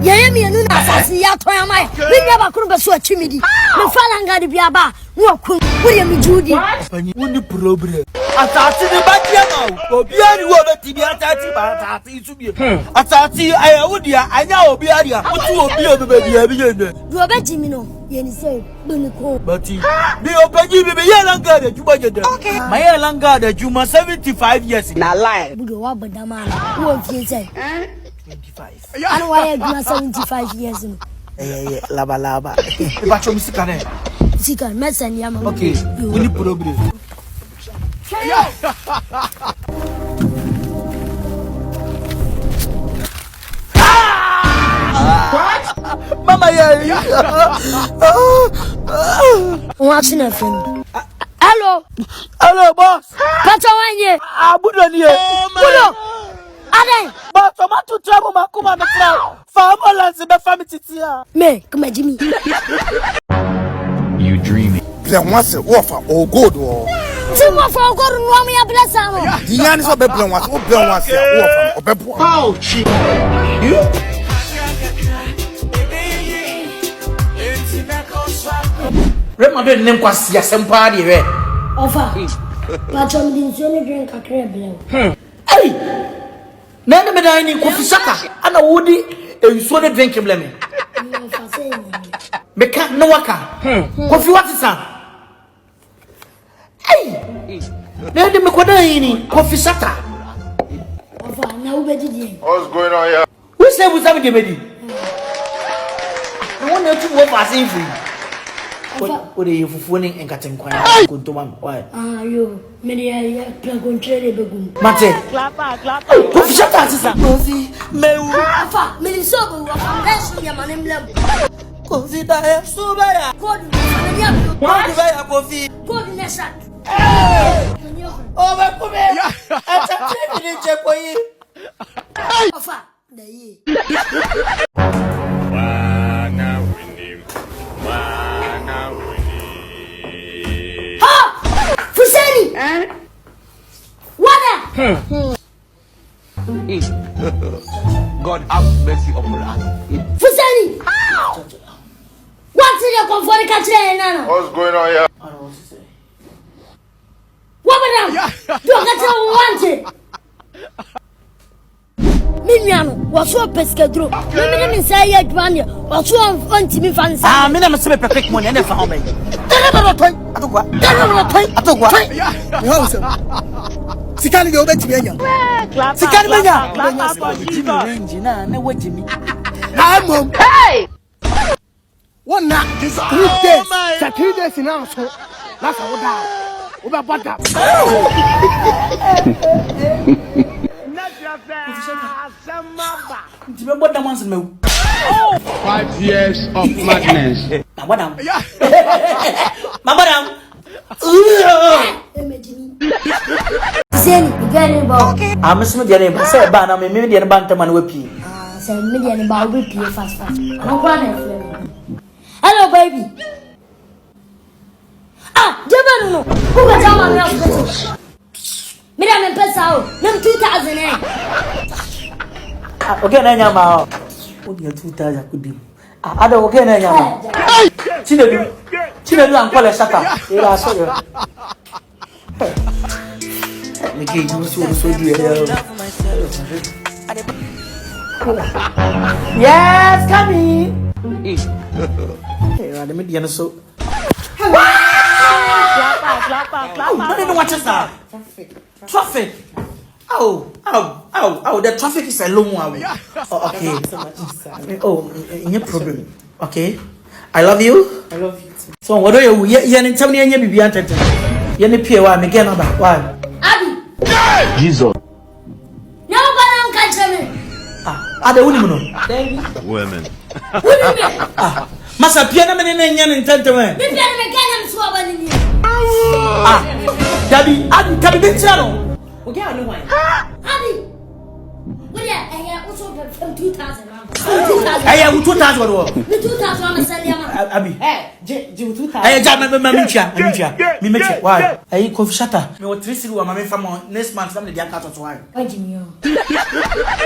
Ye me no na asase ya to ya mai. Me nya ba kunu be so atwimidi. Me falanga de bia ba. No kun. Wo ye me judi. Woni problem. Atati ne ba dia ma o. Obi ari wo be tibi atati ba atati su bi. Atati aya wo dia anya obi ari a. Otu obi o be bia bi ye ne. Do be jimi no. Ye ni say be me ko. Bati. Bi o paji bi be ye langa de juba je de. Ma ye langa de juma 75 years. Na lie. Budo wa badama na. Wo fie say. 25. Anu wa ye duma 75 years no. Laba. E ba chomi sika ne. Sika mesen ya ma. Okay. Woni problem. Mama What's in film? Hello, boss. Pata wanye. Abudo ni e. Budo. Ade. Boss, tomato trouble makuma me try. Farmers be family titia. Me, come Jimmy. You dreaming. Plan once offer or good or Two more for God no me bless am. the yan is be plan once offer or bempah. Oh, shit. You? Rema be nem kwasi asempa de we. Ofa. But you didn't see any drink kakra blem. Hey. Na me dan ni kofi saka ana wodi enso de drink blem. Ofa say. Me ka no waka. Kofi what is that? Hey. Na de me kodan ni kofi saka. Ofa na wo be didi. What's going on here? Who say we say me bedi? I want you to work as if what are you for phoning and cutting quite good to one? Why? Yo, many I plug on trade begum. Mate. Kofi saka sister. Kofi me Ofa, me so go bless you my name lem. Kofi da e so ba ya. God, me ya. Kofi ba ya kofi. God nessa. Oh, my boy. Ata ni je ko yi. Ofa, da yi. Fuseni. Wada. God have mercy upon us. Fuseni. What's in your comfort catcher nana? What's going on here? I don't want to say. What madam? Do I get you want it? Miniano, was so pescadro. Let me say yet one year, or so on to me fancy. Ah, me na se perfect money and fa me. Atokwa. Sikani de obeti benya. Sikani benya. Range na wajimi. Amom. Hey! One na this 3 days. 3 days now so. That's how down. Oba bada. Ti me boda man se me. 5 years of madness. Na madam. Madam. Zen, very well. I'm some de name say ba na me de ne banta man wapi. Say media and about be fast. No one. Hello, baby. Jabba no. Who got down my house? Media and Pesao, them 2000 eh. Okay na nyama. O de 2000 kudi. Ada okay na nyama. Chinedu ankwale shaka. Ira so yo. Nike you so do here. Yes, come in. Hey, I me dia so. Clap. No watch that. Traffic. Oh, the traffic is a long one. Oh, okay. Oh, no problem. Okay. I love you. I love you too. So what do you tell me any baby antete? You need pay one again number. Why? Abi. Jesus. No one can tell me. The women. Women. Masa pia na me ne nya ntente man. Me pia me kan am so abani ni. Dabi betira no. Okay, I know why. Abi. Well, yeah, also from 2000. 2000 what? Me 2000 am send ya man. Abi. Eh, je 2000. Ja me mecha. Why? Coffee shatter. Me o 3 cedi wa ma me fam next month na me dey aka to why. Why Jimmy?